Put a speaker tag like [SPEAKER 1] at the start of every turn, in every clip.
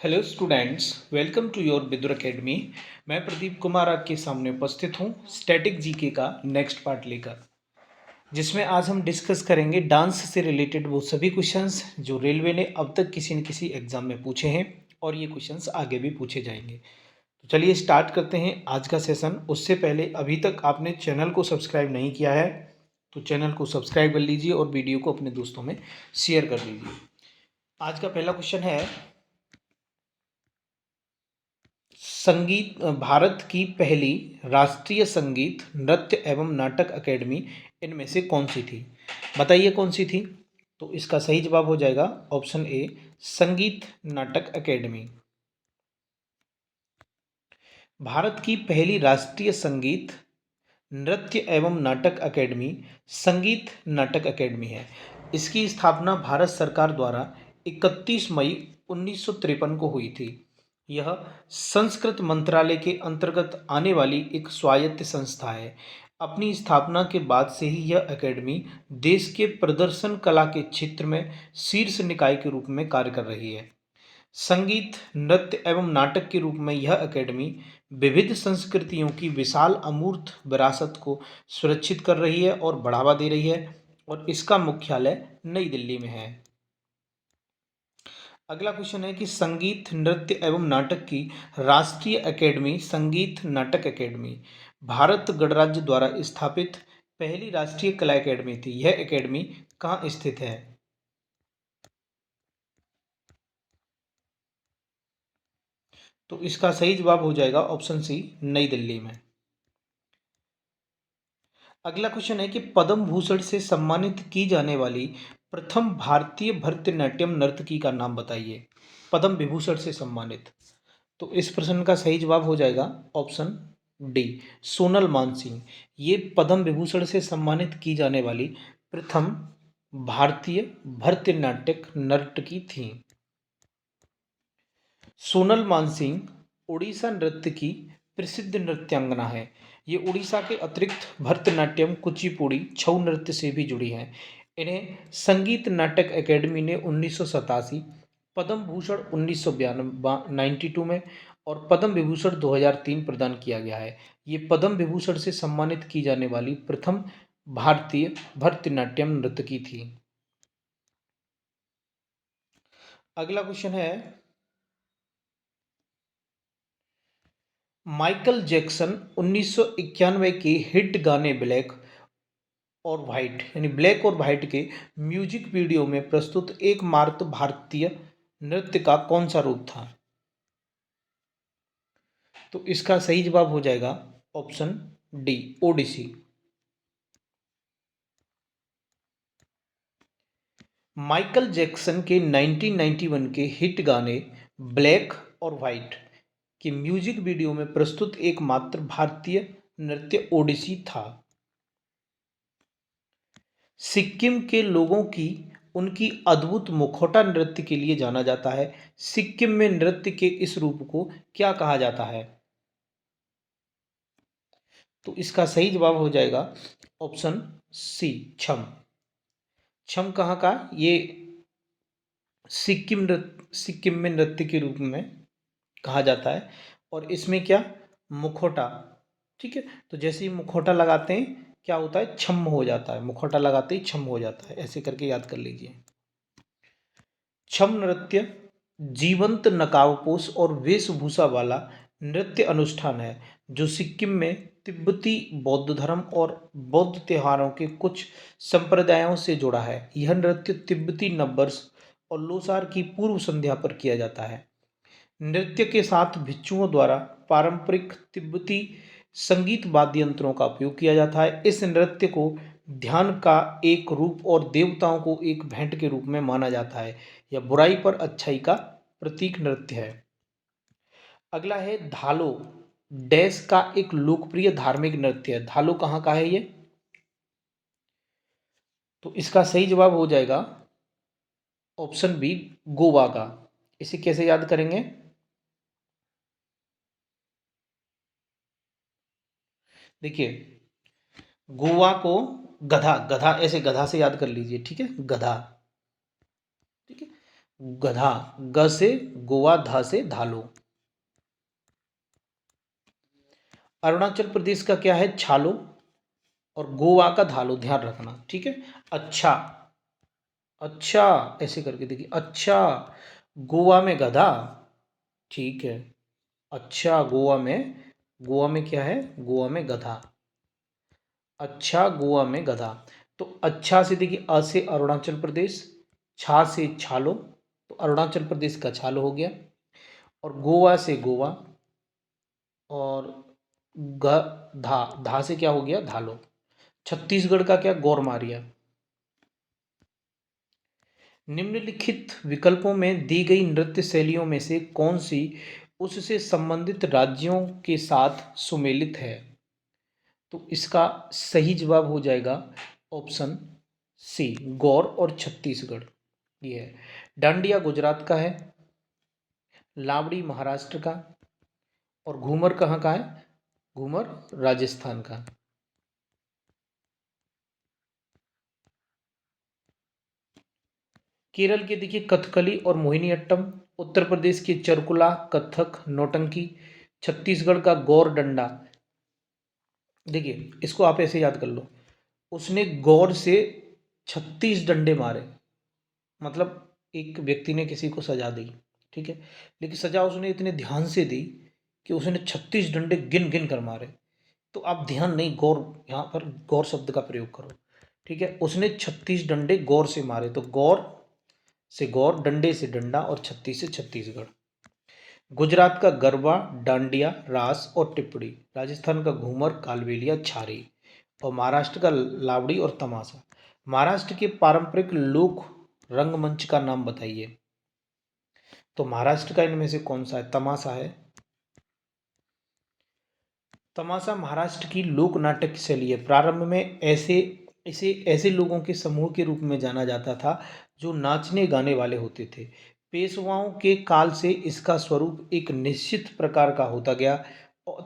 [SPEAKER 1] Hello students, welcome to your Vidur academy. मैं प्रदीप कुमार आपके सामने उपस्थित हूँ स्टैटिक जीके का नेक्स्ट पार्ट लेकर, जिसमें आज हम डिस्कस करेंगे डांस से रिलेटेड वो सभी क्वेश्चंस जो रेलवे ने अब तक किसी न किसी एग्जाम में पूछे हैं और ये क्वेश्चंस आगे भी पूछे जाएंगे। तो चलिए स्टार्ट करते हैं आज का सेशन। उससे पहले अभी तक आपने चैनल को सब्सक्राइब नहीं किया है तो चैनल को सब्सक्राइब कर लीजिए और वीडियो को अपने दोस्तों में शेयर कर दीजिए। आज का पहला क्वेश्चन है, संगीत भारत की पहली राष्ट्रीय संगीत नृत्य एवं नाटक अकेडमी इनमें से कौन सी थी? बताइए कौन सी थी? तो इसका सही जवाब हो जाएगा ऑप्शन ए, संगीत नाटक अकेडमी। भारत की पहली राष्ट्रीय संगीत नृत्य एवं नाटक अकेडमी संगीत नाटक अकेडमी है। इसकी स्थापना भारत सरकार द्वारा 31 मई 1953 को हुई थी। यह संस्कृत मंत्रालय के अंतर्गत आने वाली एक स्वायत्त संस्था है। अपनी स्थापना के बाद से ही यह अकेडमी देश के प्रदर्शन कला के क्षेत्र में शीर्ष निकाय के रूप में कार्य कर रही है। संगीत, नृत्य एवं नाटक के रूप में यह अकेडमी विविध संस्कृतियों की विशाल अमूर्त विरासत को सुरक्षित कर रही है और बढ़ावा दे रही है, और इसका मुख्यालय नई दिल्ली में है। अगला क्वेश्चन है कि संगीत, नृत्य एवं नाटक की राष्ट्रीय अकेडमी संगीत नाटक अकेडमी भारत गणराज्य द्वारा स्थापित पहली राष्ट्रीय कला अकेडमी थी। यह अकेडमी कहाँ स्थित है? तो इसका सही जवाब हो जाएगा ऑप्शन सी, नई दिल्ली में। अगला क्वेश्चन है कि पद्म भूषण से सम्मानित की जाने वाली प्रथम भारतीय भरतनाट्यम नर्तकी का नाम बताइए। पद्म विभूषण से सम्मानित, तो इस प्रश्न का सही जवाब हो जाएगा ऑप्शन डी, सोनल मानसिंह। ये पद्म विभूषण से सम्मानित की जाने वाली प्रथम भारतीय भरतनाट्यम नर्तकी थी। सोनल मानसिंह उड़ीसा नृत्य की प्रसिद्ध नृत्यांगना है। ये उड़ीसा के अतिरिक्त भरतनाट्यम, कुचिपुड़ी, छऊ नृत्य से भी जुड़ी हैं। इन्हें संगीत नाटक अकेडमी ने 1987, पद्म भूषण 1992 में और पद्म विभूषण 2003 प्रदान किया गया है। ये पद्म विभूषण से सम्मानित की जाने वाली प्रथम भारतीय भरतनाट्यम नर्तकी थी। अगला क्वेश्चन है, माइकल जैक्सन 1991 के हिट गाने ब्लैक और वाइट यानी ब्लैक और वाइट के म्यूजिक वीडियो में प्रस्तुत एकमात्र भारतीय नृत्य का कौन सा रूप था? तो इसका सही जवाब हो जाएगा option D, Odissi. Michael Jackson के 1991 के हिट गाने ब्लैक और वाइट के म्यूजिक वीडियो में प्रस्तुत एकमात्र भारतीय नृत्य ओडिसी था। सिक्किम के लोगों की उनकी अद्भुत मुखौटा नृत्य के लिए जाना जाता है। सिक्किम में नृत्य के इस रूप को क्या कहा जाता है? तो इसका सही जवाब हो जाएगा ऑप्शन सी, छम। छम कहाँ का? ये सिक्किम में नृत्य के रूप में कहा जाता है। और इसमें क्या, मुखौटा, ठीक है। तो जैसे ही मुखौटा लगाते हैं क्या होता है, छम हो जाता है। मुखौटा लगाते ही छम हो जाता है, ऐसे करके याद कर लीजिए। छम नृत्य जीवंत नकाबपोश और वेशभूषा वाला नृत्य अनुष्ठान है जो सिक्किम में तिब्बती बौद्ध धर्म और बौद्ध त्योहारों के कुछ संप्रदायों से जुड़ा है। यह नृत्य तिब्बती नववर्ष और लोसार की पूर्व संध्या पर किया जाता है। नृत्य के साथ भिक्षुओं द्वारा पारंपरिक तिब्बती संगीत वाद्य यंत्रों का उपयोग किया जाता है। इस नृत्य को ध्यान का एक रूप और देवताओं को एक भेंट के रूप में माना जाता है। यह बुराई पर अच्छाई का प्रतीक नृत्य है। अगला है धालो, डैश का एक लोकप्रिय धार्मिक नृत्य है। धालो कहाँ का है ये? तो इसका सही जवाब हो जाएगा ऑप्शन बी, गोवा का। इसे कैसे याद करेंगे? देखिए, गोवा को गधा, गधा ऐसे गधा से याद कर लीजिए, ठीक है, गधा, ठीक है। गधा, ग से गोवा, धा से धालो। अरुणाचल प्रदेश का क्या है? छालो, और गोवा का धालो, ध्यान रखना, ठीक है। अच्छा, अच्छा ऐसे करके देखिए, अच्छा गोवा में गधा, ठीक है। अच्छा गोवा में क्या है? गोवा में गधा। अच्छा गोवा में गधा। तो अच्छा से देखिए, अ से अरुणाचल प्रदेश, छा से छालो, तो अरुणाचल प्रदेश का छालो हो गया। और गोवा से गोवा, और ग धा, धा से क्या हो गया? धालो। छत्तीसगढ़ का क्या? गौरमारिया। निम्नलिखित विकल्पों में दी गई नृत्य शैलियों में से कौन सी उससे संबंधित राज्यों के साथ सुमेलित है? तो इसका सही जवाब हो जाएगा ऑप्शन सी, गौर और छत्तीसगढ़। ये है। डांडिया गुजरात का है, लावड़ी महाराष्ट्र का, और घूमर कहाँ का है? घूमर राजस्थान का। केरल के देखिए कथकली और मोहिनीअट्टम, उत्तर प्रदेश के चरकुला, कथक, नौटंकी, छत्तीसगढ़ का गौर डंडा। देखिए इसको आप ऐसे याद कर लो, उसने गौर से 36 डंडे मारे, मतलब एक व्यक्ति ने किसी को सजा दी, ठीक है, लेकिन सजा उसने इतने ध्यान से दी कि उसने 36 डंडे गिन गिन कर मारे। तो आप ध्यान नहीं, गौर, यहाँ पर गौर शब्द का प्रयोग करो, ठीक है। उसने 36 डंडे गौर से मारे, तो गौर से गौर, डंडे से डंडा, और 36 से छत्तीसगढ़। गुजरात का गरबा, डांडिया, रास और टिप्पणी, राजस्थान का घूमर, कालबेलिया, छारी, और महाराष्ट्र का लावड़ी और तमाशा। महाराष्ट्र के पारंपरिक लोक रंगमंच का नाम बताइए। तो महाराष्ट्र का इनमें से कौन सा है? तमाशा है। तमाशा महाराष्ट्र की लोक नाटक शैली है। प्रारंभ में ऐसे लोगों के समूह के रूप में जाना जाता था जो नाचने गाने वाले होते थे। पेशवाओं के काल से इसका स्वरूप एक निश्चित प्रकार का होता गया,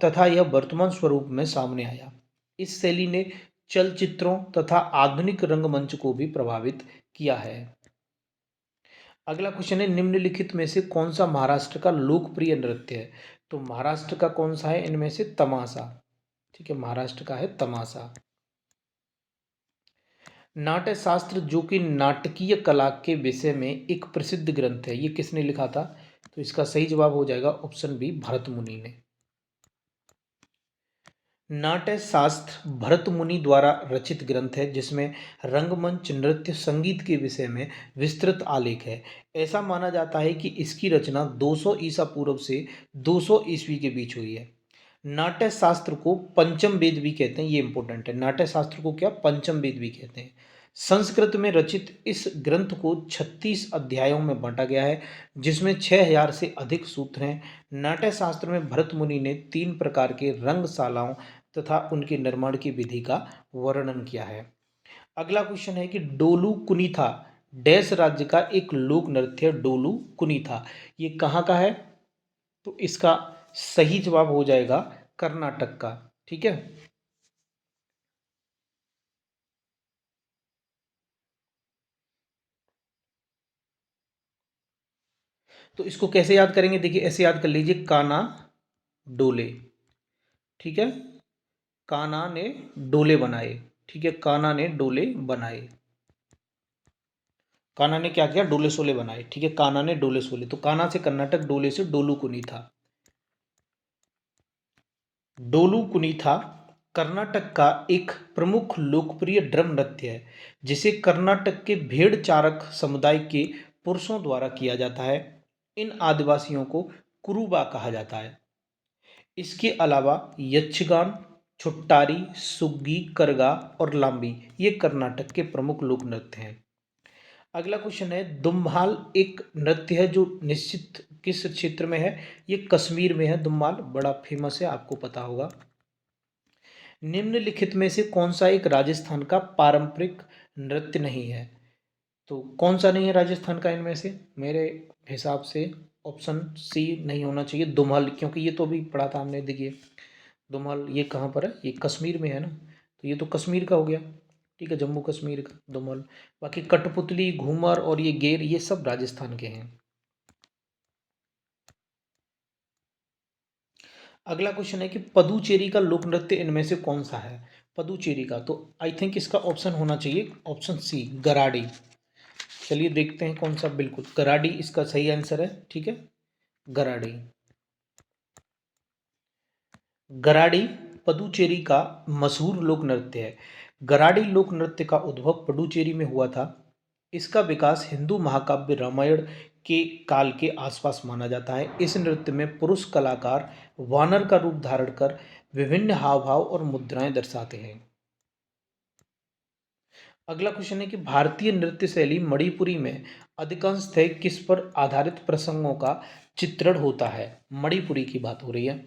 [SPEAKER 1] तथा यह वर्तमान स्वरूप में सामने आया। इस शैली ने चलचित्रों तथा आधुनिक रंगमंच को भी प्रभावित किया है। अगला क्वेश्चन है, निम्नलिखित में से कौन सा महाराष्ट्र का लोकप्रिय नृत्य है? तो महाराष्ट्र का कौन सा है इनमें से? तमाशा, ठीक है, महाराष्ट्र का है तमाशा। नाट्य शास्त्र, जो कि नाटकीय कला के विषय में एक प्रसिद्ध ग्रंथ है, ये किसने लिखा था? तो इसका सही जवाब हो जाएगा ऑप्शन बी, भरत मुनि ने। नाट्य शास्त्र भरत मुनि द्वारा रचित ग्रंथ है, जिसमें रंगमंच, नृत्य, संगीत के विषय में विस्तृत आलेख है। ऐसा माना जाता है कि इसकी रचना 200 ईसा पूर्व से 200 ईस्वी के बीच हुई है। नाट्य शास्त्र को पंचम वेद भी कहते हैं, ये इंपॉर्टेंट है। नाट्य शास्त्र को क्या? पंचम वेद भी कहते हैं। संस्कृत में रचित इस ग्रंथ को 36 अध्यायों में बांटा गया है, जिसमें 6000 से अधिक सूत्र हैं। नाट्य शास्त्र में भरत मुनि ने 3 प्रकार के रंगशालाओं तथा उनके निर्माण की विधि का वर्णन किया है। अगला क्वेश्चन है कि डोलू कुनीथा डैश राज्य का एक लोक नृत्य। डोलू कुनीथा ये कहाँ का है? तो इसका सही जवाब हो जाएगा कर्नाटक का, ठीक है। तो इसको कैसे याद करेंगे? देखिए ऐसे याद कर लीजिए, काना डोले, ठीक है, काना ने डोले बनाए, ठीक है, काना ने डोले बनाए। काना ने क्या किया? डोले सोले बनाए, ठीक है, काना ने डोले सोले। तो काना से कर्नाटक, डोले से डोलू कुनी था। डोलू कुनी था कर्नाटक का एक प्रमुख लोकप्रिय ड्रम नृत्य है, जिसे कर्नाटक के भेड़ चारक समुदाय के पुरुषों द्वारा किया जाता है। इन आदिवासियों को कुरुबा कहा जाता है। इसके अलावा यक्षगान, छुट्टारी, सुग्गी, करगा और लांबी ये कर्नाटक के प्रमुख लोक नृत्य हैं। अगला क्वेश्चन है, दुम्हाल एक नृत्य है जो निश्चित किस क्षेत्र में है? ये कश्मीर में है। दुम्हाल बड़ा फेमस है, आपको पता होगा। निम्नलिखित में से कौन सा एक राजस्थान का पारंपरिक नृत्य नहीं है? तो कौन सा नहीं है राजस्थान का इनमें से? मेरे हिसाब से ऑप्शन सी नहीं होना चाहिए, दुम्हल, क्योंकि ये तो अभी पढ़ा था हमने। देखिए दुम्हल ये कहाँ पर है? ये कश्मीर में है ना, तो ये तो कश्मीर का हो गया। ठीक है, जम्मू कश्मीर का धूमल। बाकी कठपुतली, घूमर और ये गेर, ये सब राजस्थान के हैं। अगला क्वेश्चन है कि पदुचेरी का लोक नृत्य इनमें से कौन सा है? पदुचेरी का, तो आई थिंक इसका ऑप्शन होना चाहिए ऑप्शन सी, गराडी। चलिए देखते हैं कौन सा। बिल्कुल गराडी इसका सही आंसर है। ठीक है, गराडी। गराडी पदुचेरी का मशहूर लोक नृत्य है। गराडी लोक नृत्य का उद्भव पदुचेरी में हुआ था। इसका विकास हिंदू महाकाव्य रामायण के काल के आसपास माना जाता है। इस नृत्य में पुरुष कलाकार वानर का रूप धारण कर विभिन्न हाव भाव और मुद्राएं दर्शाते हैं। अगला क्वेश्चन है कि भारतीय नृत्य शैली मणिपुरी में अधिकांशतः किस पर आधारित प्रसंगों का चित्रण होता है? मणिपुरी की बात हो रही है,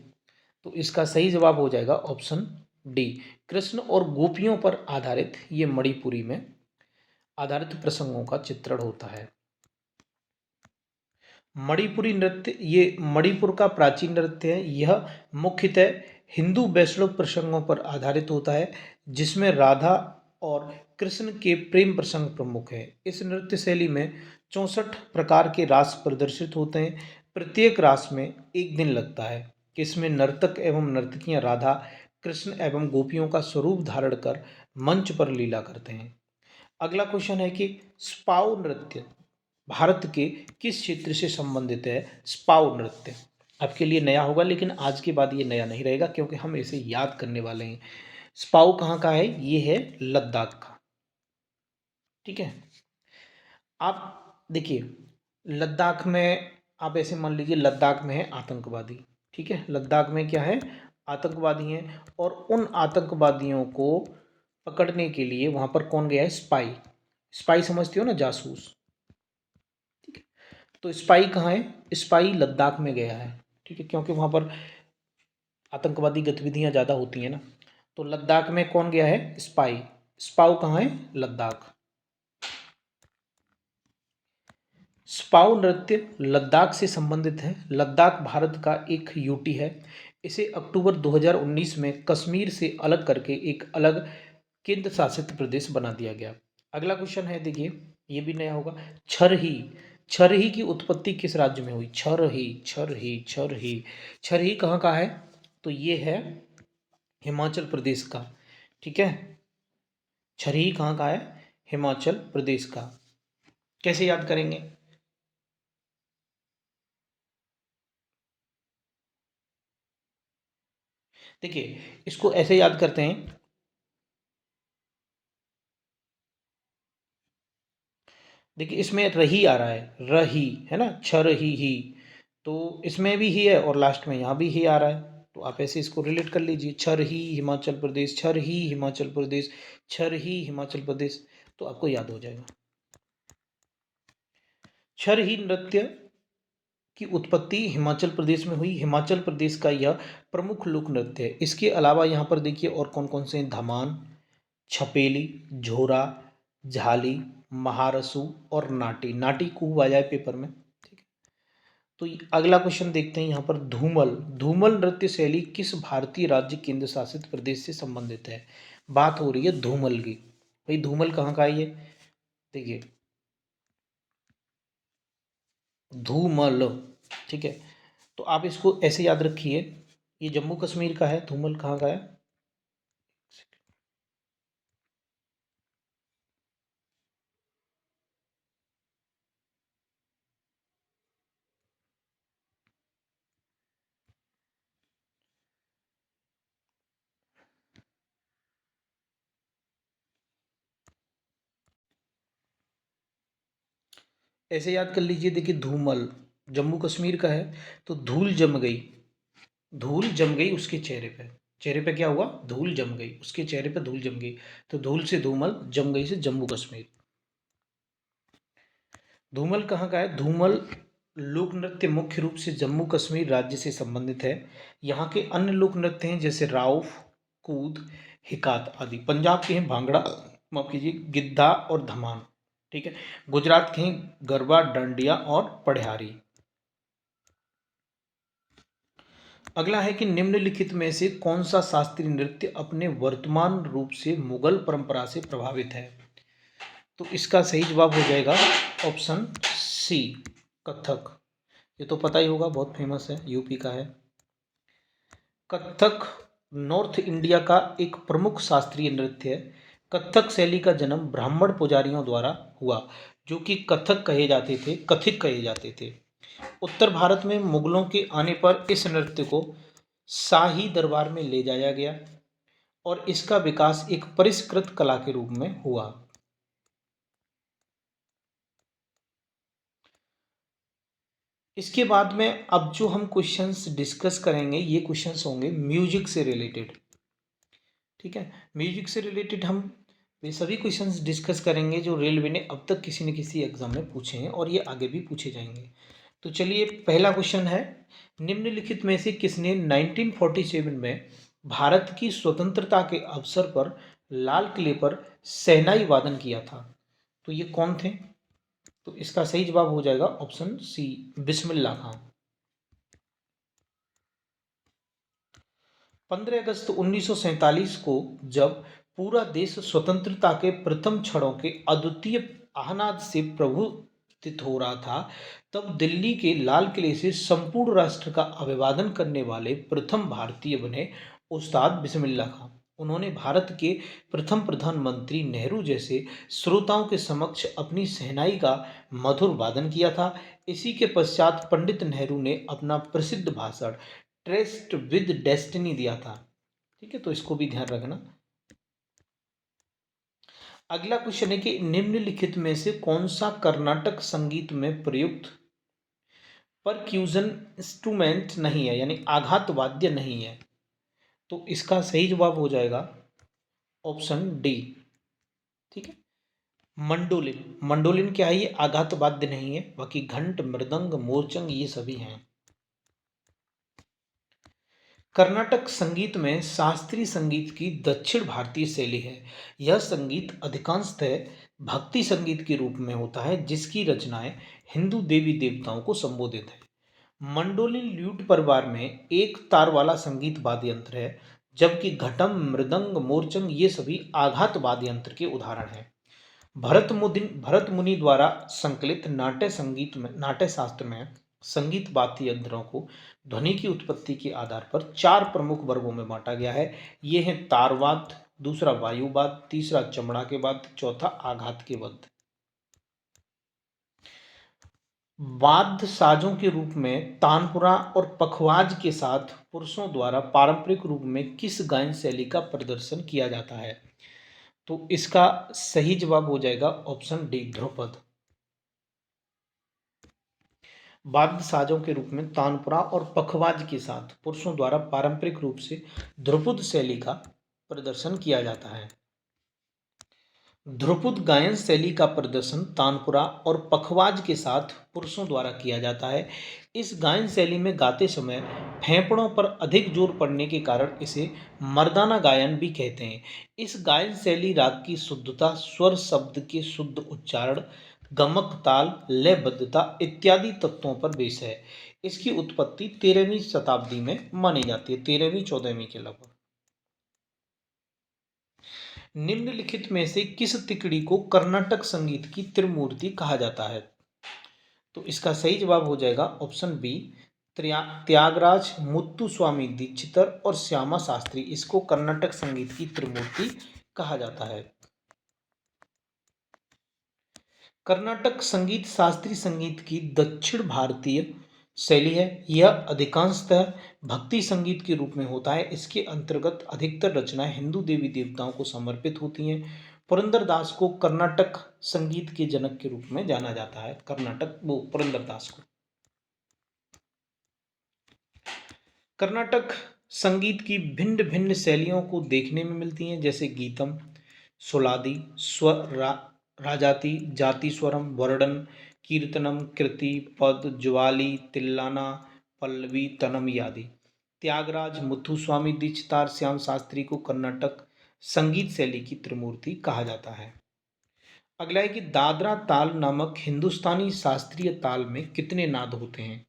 [SPEAKER 1] तो इसका सही जवाब हो जाएगा ऑप्शन डी, कृष्ण और गोपियों पर आधारित ये मणिपुरी में आधारित प्रसंगों का चित्रण होता है। मणिपुरी नृत्य, ये मणिपुर का प्राचीन नृत्य है। यह मुख्यतः हिंदू वैष्णव प्रसंगों पर आधारित होता है, जिसमें राधा और कृष्ण के प्रेम प्रसंग प्रमुख है। इस नृत्य शैली में 64 प्रकार के रास प्रदर्शित होते हैं। प्रत्येक रास में एक दिन लगता है। इसमें नर्तक एवं नर्तकियां राधा कृष्ण एवं गोपियों का स्वरूप धारण कर मंच पर लीला करते हैं। अगला क्वेश्चन है कि स्पाउ नृत्य भारत के किस क्षेत्र से संबंधित है? स्पाउ नृत्य आपके लिए नया होगा, लेकिन आज के बाद ये नया नहीं रहेगा क्योंकि हम इसे याद करने वाले हैं। स्पाउ कहाँ का है? ये है लद्दाख का। ठीक है, आप देखिए लद्दाख में, आप ऐसे मान लीजिए लद्दाख में है आतंकवादी। ठीक है, लद्दाख में क्या है? आतंकवादी हैं, और उन आतंकवादियों को पकड़ने के लिए वहां पर कौन गया है? स्पाई। स्पाई समझते हो ना, जासूस। ठीक है, तो स्पाई कहाँ है? स्पाई लद्दाख में गया है। ठीक है, क्योंकि वहां पर आतंकवादी गतिविधियां ज़्यादा होती हैं ना, तो लद्दाख में कौन गया है? स्पाई। स्पाऊ कहाँ है? लद्दाख। स्पाऊ नृत्य लद्दाख से संबंधित है। लद्दाख भारत का एक यूटी है। इसे अक्टूबर 2019 में कश्मीर से अलग करके एक अलग केंद्र शासित प्रदेश बना दिया गया। अगला क्वेश्चन है, देखिए ये भी नया होगा। छरही, छरही की उत्पत्ति किस राज्य में हुई? छरही, छरही, छरही, छरही कहाँ का है? तो ये है हिमाचल प्रदेश का। ठीक है, छरही कहाँ का है? हिमाचल प्रदेश का। कैसे याद करेंगे? देखिए इसको ऐसे याद करते हैं। देखिए इसमें रही आ रहा है, रही है ना, छ रही ही, तो इसमें भी ही है और लास्ट में यहाँ भी ही आ रहा है, तो आप ऐसे इसको रिलेट कर लीजिए। छर ही हिमाचल प्रदेश, छर ही हिमाचल प्रदेश, छर ही हिमाचल प्रदेश, तो आपको याद हो जाएगा। छर ही नृत्य की उत्पत्ति हिमाचल प्रदेश में हुई। हिमाचल प्रदेश का यह प्रमुख लोक नृत्य है। इसके अलावा यहाँ पर देखिए और कौन कौन से हैं? धमान, छपेली, झोरा, झाली, महारसू और नाटी। नाटी खूब आ जाए पेपर में। ठीक है, तो अगला क्वेश्चन देखते हैं यहाँ पर। धूमल, धूमल नृत्य शैली किस भारतीय राज्य केंद्र शासित प्रदेश से संबंधित है? बात हो रही है धूमल की। भाई धूमल कहाँ का है ये? देखिए धूमल। ठीक है, तो आप इसको ऐसे याद रखिए, ये जम्मू कश्मीर का है। धूमल कहाँ का है? ऐसे याद कर लीजिए। देखिए धूमल जम्मू कश्मीर का है। तो धूल जम गई, धूल जम गई उसके चेहरे पे। चेहरे पे क्या हुआ? धूल जम गई, उसके चेहरे पे धूल जम गई, तो धूल से धूमल, जम गई से जम्मू कश्मीर। धूमल कहाँ का है? धूमल लोक नृत्य मुख्य रूप से जम्मू कश्मीर राज्य से संबंधित है। यहाँ के अन्य लोक नृत्य हैं जैसे राउफ, कूद, हिकात आदि। पंजाब के हैं भांगड़ा, माफ कीजिए, गिद्धा और धमान। ठीक है, गुजरात के हैं गरबा, डांडिया और पढ़ियारी। अगला है कि निम्नलिखित में से कौन सा शास्त्रीय नृत्य अपने वर्तमान रूप से मुगल परंपरा से प्रभावित है? तो इसका सही जवाब हो जाएगा ऑप्शन सी, कथक। ये तो पता ही होगा, बहुत फेमस है, यूपी का है। कथक नॉर्थ इंडिया का एक प्रमुख शास्त्रीय नृत्य है। कथक शैली का जन्म ब्राह्मण पुजारियों द्वारा हुआ, जो कि कथक कहे जाते थे, कथित कहे जाते थे। उत्तर भारत में मुगलों के आने पर इस नृत्य को शाही दरबार में ले जाया गया और इसका विकास एक परिष्कृत कला के रूप में हुआ। इसके बाद में अब जो हम क्वेश्चंस डिस्कस करेंगे, ये क्वेश्चंस होंगे म्यूजिक से रिलेटेड। ठीक है, म्यूजिक से रिलेटेड हम वे सभी क्वेश्चंस डिस्कस करेंगे जो रेलवे ने अब तक किसी न किसी एग्जाम में पूछे हैं और ये आगे भी पूछे जाएंगे। तो चलिए, पहला क्वेश्चन है, निम्नलिखित में से किसने 1947 में भारत की स्वतंत्रता के अवसर पर लाल किले पर शहनाई वादन किया था? तो ये कौन थे? तो इसका सही जवाब हो जाएगा ऑप्शन सी, बिस्मिल्लाह खां। 15 अगस्त 1947 को जब पूरा देश स्वतंत्रता के प्रथम क्षणों के अद्वितीय आह्लाद से प्रफुल्लित हो रहा था, तब दिल्ली के लाल किले से संपूर्ण राष्ट्र का अभिवादन करने वाले प्रथम भारतीय बने उस्ताद बिस्मिल्लाह खां। उन्होंने भारत के प्रथम प्रधानमंत्री नेहरू जैसे श्रोताओं के समक्ष अपनी शहनाई का मधुर वादन किया था। इसी के पश्चात पंडित नेहरू ने अपना प्रसिद्ध भाषण ट्रेस्ट विद डेस्टिनी दिया था। ठीक है, तो इसको भी ध्यान रखना। अगला क्वेश्चन है कि निम्नलिखित में से कौन सा कर्नाटक संगीत में प्रयुक्त परक्यूजन इंस्ट्रूमेंट नहीं है, यानी आघात वाद्य नहीं है? तो इसका सही जवाब हो जाएगा ऑप्शन डी। ठीक है, मंडोलिन। मंडोलिन क्या है? ये आघात वाद्य नहीं है, बाकी घंट, मृदंग, मोरचंग ये सभी हैं। कर्नाटक संगीत में शास्त्रीय संगीत की दक्षिण भारतीय शैली है। यह संगीत अधिकांशतः भक्ति संगीत के रूप में होता है, जिसकी रचनाएं हिंदू देवी देवताओं को संबोधित है। मंडोलिन ल्यूट परिवार में एक तार वाला संगीत वाद्य यंत्र है, जबकि घटम, मृदंग, मोरचंग ये सभी आघात वाद्य यंत्र के उदाहरण हैं। भरत मुनि द्वारा संकलित नाट्य संगीत में, नाट्य शास्त्र में संगीत वाद्य यंत्रों को ध्वनि की उत्पत्ति के आधार पर चार प्रमुख वर्गों में बांटा गया है। ये हैं तारवाद्य, दूसरा वायुवाद्य, तीसरा चमड़ा के वाद्य, चौथा आघात के वाद्य। वाद्य साजों के रूप में तानपुरा और पखवाज के साथ पुरुषों द्वारा पारंपरिक रूप में किस गायन शैली का प्रदर्शन किया जाता है? तो इसका सही जवाब हो जाएगा ऑप्शन डी, ध्रुपद। वाद्य साजों के रूप में तानपुरा और पखवाज के साथ पुरुषों द्वारा पारंपरिक रूप से ध्रुपद शैली का प्रदर्शन किया जाता है। ध्रुपद गायन शैली का प्रदर्शन तानपुरा और पखवाज के साथ पुरुषों द्वारा किया जाता है। इस गायन शैली में गाते समय फेफड़ों पर अधिक जोर पड़ने के कारण इसे मर्दाना गायन भी कहते हैं। इस गायन शैली राग की शुद्धता, स्वर शब्द के शुद्ध उच्चारण, गमक, ताल, लयबद्धता इत्यादि तत्वों पर बेस है। इसकी उत्पत्ति 13वीं शताब्दी में मानी जाती है, 13वीं 14वीं के लगभग। निम्नलिखित में से किस तिकड़ी को कर्नाटक संगीत की त्रिमूर्ति कहा जाता है? तो इसका सही जवाब हो जाएगा ऑप्शन बी, त्यागराज, मुत्तुस्वामी दीक्षितर और श्यामा शास्त्री। इसको कर्नाटक संगीत की त्रिमूर्ति कहा जाता है। कर्नाटक संगीत शास्त्रीय संगीत की दक्षिण भारतीय शैली है। यह अधिकांशतः भक्ति संगीत के रूप में होता है। इसके अंतर्गत अधिकतर रचनाएं हिंदू देवी देवताओं को समर्पित होती हैं। पुरंदरदास को कर्नाटक संगीत के जनक के रूप में जाना जाता है। पुरंदरदास को। कर्नाटक संगीत की भिन्न भिन्न शैलियों को देखने में मिलती हैं, जैसे गीतम, सुलादी, राजाती, जाति स्वरम, वर्णन, कीर्तनम, कृति, पद, ज्वाली, तिल्लाना, पल्लवी, तनम आदि। त्यागराज, मुथुस्वामी दीक्षितार, श्याम शास्त्री को कर्नाटक संगीत शैली की त्रिमूर्ति कहा जाता है। अगला है कि दादरा ताल नामक हिंदुस्तानी शास्त्रीय ताल में कितने नाद होते हैं?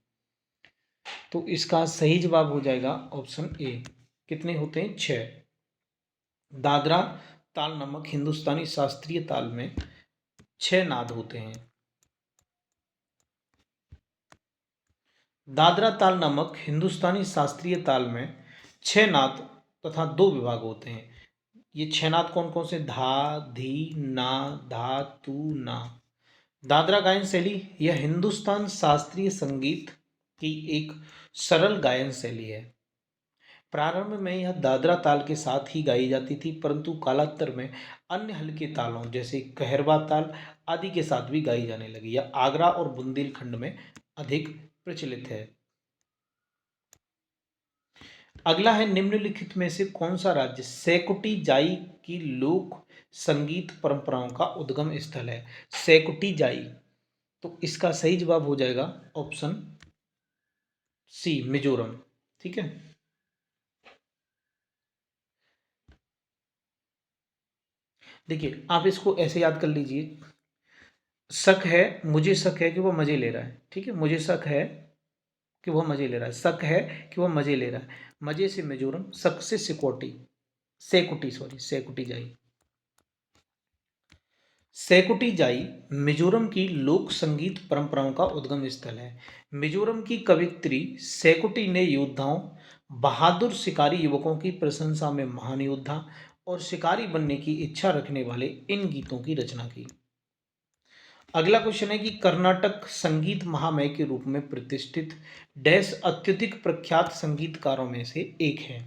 [SPEAKER 1] तो इसका सही जवाब हो जाएगा ऑप्शन ए। कितने होते हैं? 6। दादरा ताल नामक हिंदुस्तानी शास्त्रीय ताल में 6 नाद होते हैं। दादरा ताल नामक हिंदुस्तानी शास्त्रीय ताल में 6 नाद तथा 2 विभाग होते हैं। ये 6 नाद कौन कौन से? धा, धी, ना, धा, तू, ना। दादरा गायन शैली यह हिंदुस्तान शास्त्रीय संगीत की एक सरल गायन शैली है। प्रारंभ में यह दादरा ताल के साथ ही गाई जाती थी, परंतु कालांतर में अन्य हल्के तालों जैसे कहरवा ताल आदि के साथ भी गाई जाने लगी। यह आगरा और बुंदेलखंड में अधिक प्रचलित है। अगला है, निम्नलिखित में से कौन सा राज्य सैकुटी जाई की लोक संगीत परंपराओं का उद्गम स्थल है? सैकुटी जाई, तो इसका सही जवाब हो जाएगा ऑप्शन सी, मिजोरम। ठीक है। देखिए, आप इसको ऐसे याद कर लीजिए। शक है, मुझे शक है कि वो मजे ले रहा है। ठीक है, मुझे शक है कि वह मजे ले रहा है। शक है कि वह मजे ले रहा है। मजे से मिजोरम, शक से सिकोटी, सेकुटी, सॉरी, सेकुटी जाई। सेकुटी जाई मिजोरम की लोक संगीत परंपराओं का उद्गम स्थल है। मिजोरम की कवियत्री सेकुटी ने योद्धाओं, बहादुर शिकारी युवकों की प्रशंसा में महान योद्धा और शिकारी बनने की इच्छा रखने वाले इन गीतों की रचना की। अगला क्वेश्चन है कि कर्नाटक संगीत महामय के रूप में प्रतिष्ठित डैश अत्यधिक प्रख्यात संगीतकारों में से एक है।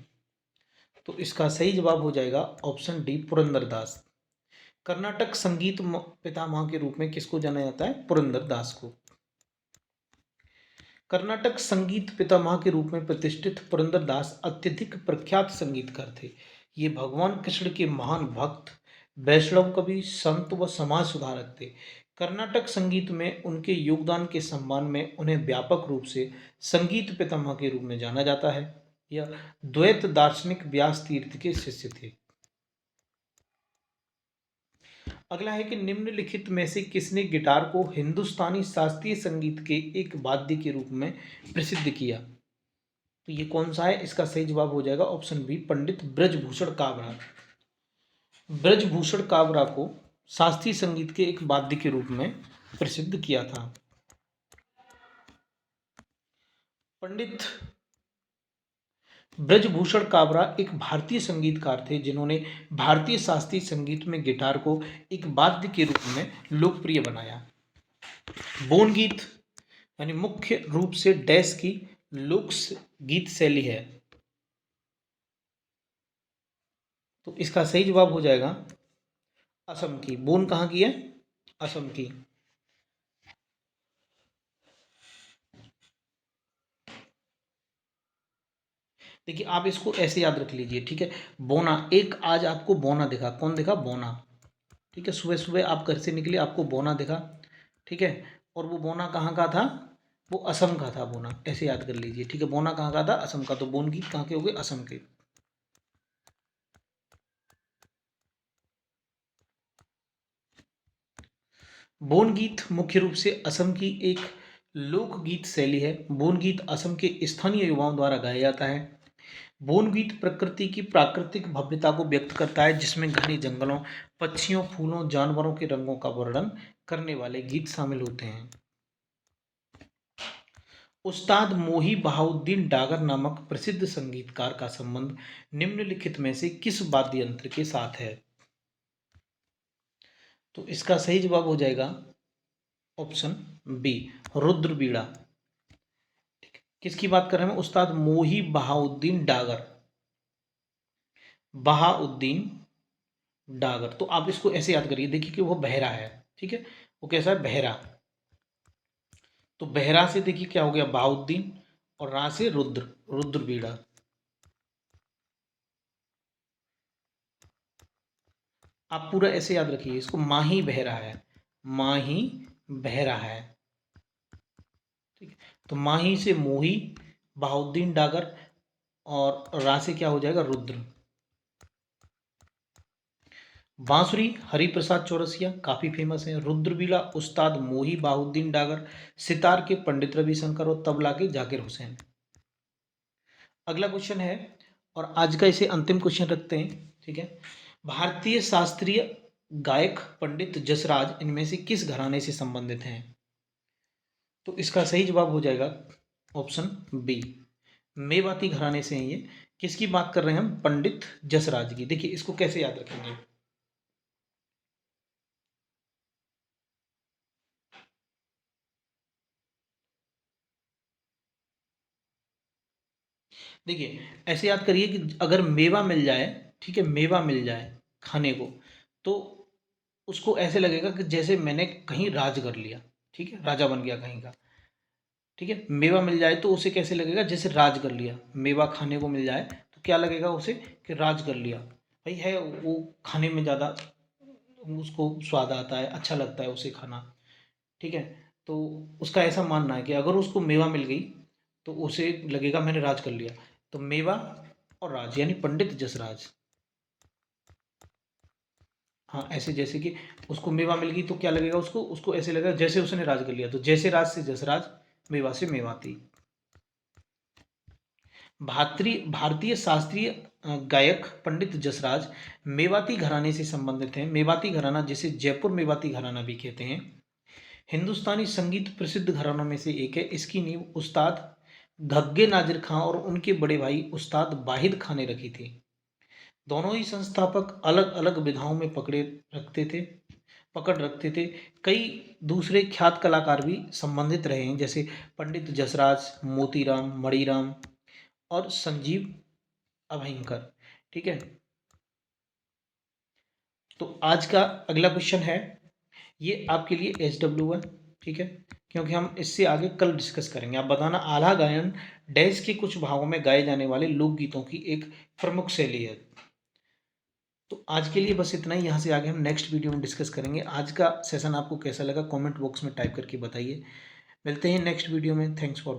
[SPEAKER 1] तो इसका सही जवाब हो जाएगा ऑप्शन डी, पुरंदरदास। कर्नाटक संगीत पितामह के रूप में किसको जाना जाता है? पुरंदरदास को। कर्नाटक संगीत पितामह के रूप में प्रतिष्ठित पुरंदरदास अत्यधिक प्रख्यात संगीतकार थे। ये भगवान कृष्ण के महान भक्त, वैष्णव कवि, संत व समाज सुधारक थे। कर्नाटक संगीत में उनके योगदान के सम्मान में उन्हें व्यापक रूप से संगीत पितामह के रूप में जाना जाता है। यह द्वैत दार्शनिक व्यास तीर्थ के शिष्य थे। अगला है कि निम्नलिखित में से किसने गिटार को हिंदुस्तानी शास्त्रीय संगीत के एक वाद्य के रूप में प्रसिद्ध किया? तो ये कौन सा है? इसका सही जवाब हो जाएगा ऑप्शन बी, पंडित ब्रजभूषण काबरा। ब्रजभूषण काबरा को शास्त्रीय संगीत के एक वाद्य के रूप में प्रसिद्ध किया था। पंडित ब्रजभूषण काबरा एक भारतीय संगीतकार थे जिन्होंने भारतीय शास्त्रीय संगीत में गिटार को एक वाद्य के रूप में लोकप्रिय बनाया। बोन गीत यानी मुख्य रूप से डैश की लोक गीत शैली है। तो इसका सही जवाब हो जाएगा असम की। बोन कहाँ की है? असम की। देखिए, आप इसको ऐसे याद रख लीजिए। ठीक है, बोना, एक आज आपको बोना दिखा। कौन दिखा? बोना। ठीक है, सुबह सुबह आप घर से निकले, आपको बोना दिखा। ठीक है, और वो बोना कहाँ का था? वो असम का था बोना। ऐसे याद कर लीजिए। ठीक है, बोना कहाँ का था? असम का। तो बोन गीत कहाँ के हो गए? असम के। बोन गीत मुख्य रूप से असम की एक लोकगीत शैली है। बोन गीत असम के स्थानीय युवाओं द्वारा गाया जाता है। बोन गीत प्रकृति की प्राकृतिक भव्यता को व्यक्त करता है, जिसमें घने जंगलों, पक्षियों, फूलों, जानवरों के रंगों का वर्णन करने वाले गीत शामिल होते हैं। उस्ताद मोही बहाउद्दीन डागर नामक प्रसिद्ध संगीतकार का संबंध निम्नलिखित में से किस वाद्य यंत्र के साथ है? तो इसका सही जवाब हो जाएगा ऑप्शन बी, रुद्रबीड़ा। किसकी बात कर रहे हैं? उस्ताद मोही बहाउद्दीन डागर। बहाउद्दीन डागर। तो आप इसको ऐसे याद करिए। देखिए कि वो बहरा है। ठीक है, वो कैसा है? बहरा। तो बहरा से देखिए क्या हो गया? बहाउद्दीन, और रा से रुद्र, रुद्रबीड़ा। आप पूरा ऐसे याद रखिए इसको। माही बहरा है, माही बहरा है। ठीक है, तो माही से मोही, बहाउद्दीन डागर, और रा से क्या हो जाएगा? रुद्र। बांसुरी हरिप्रसाद चौरसिया काफी फेमस है। रुद्रबीला उस्ताद मोही बहाउद्दीन डागर। सितार के पंडित रविशंकर और तबला के जाकिर हुसैन। अगला क्वेश्चन है, और आज का इसे अंतिम क्वेश्चन रखते हैं, ठीक है। भारतीय शास्त्रीय गायक पंडित जसराज इनमें से किस घराने से संबंधित हैं? तो इसका सही जवाब हो जाएगा ऑप्शन बी, मेवाती घराने से हैं ये। किसकी बात कर रहे हैं हम? पंडित जसराज की। देखिए इसको कैसे याद रखेंगे, देखिए ऐसे याद करिए कि अगर मेवा मिल जाए, ठीक है, मेवा मिल जाए खाने को, तो उसको ऐसे लगेगा कि जैसे मैंने कहीं राज कर लिया, ठीक है, राजा बन गया कहीं का। ठीक है, मेवा मिल जाए तो उसे कैसे लगेगा? जैसे राज कर लिया। मेवा खाने को मिल जाए तो क्या लगेगा उसे? कि राज कर लिया। भाई है वो, खाने में ज़्यादा उसको स्वाद आता है, अच्छा लगता है उसे खाना। ठीक है, तो उसका ऐसा मानना है कि अगर उसको मेवा मिल गई तो उसे लगेगा मैंने राज कर लिया। तो मेवा और राज यानी पंडित जसराज। हाँ, ऐसे जैसे कि उसको मेवा मिल गई तो क्या लगेगा उसको? उसको ऐसे लगेगा जैसे उसने राज कर लिया। तो जैसे राज से जसराज, मेवा से मेवाती। भारतीय शास्त्रीय गायक पंडित जसराज मेवाती घराने से संबंधित हैं। मेवाती घराना, जिसे जयपुर मेवाती घराना भी कहते हैं, हिंदुस्तानी संगीत प्रसिद्ध घरानों में से एक है। इसकी नींव उस्ताद घग्गे नाजिर खां और उनके बड़े भाई उस्ताद वाहिद खां ने रखी थी। दोनों ही संस्थापक अलग अलग विधाओं में पकड़ रखते थे। कई दूसरे ख्यात कलाकार भी संबंधित रहे हैं, जैसे पंडित जसराज, मोतीराम, मणिराम और संजीव अभयंकर। ठीक है, तो आज का अगला क्वेश्चन है, ये आपके लिए SW है, ठीक है, क्योंकि हम इससे आगे कल डिस्कस करेंगे। आप बताना आल्हा गायन डैश के कुछ भागों में गाए जाने वाले लोकगीतों की एक प्रमुख शैली है। तो आज के लिए बस इतना ही। यहाँ से आगे हम नेक्स्ट वीडियो में डिस्कस करेंगे। आज का सेशन आपको कैसा लगा कमेंट बॉक्स में टाइप करके बताइए। मिलते हैं नेक्स्ट वीडियो में। Thanks for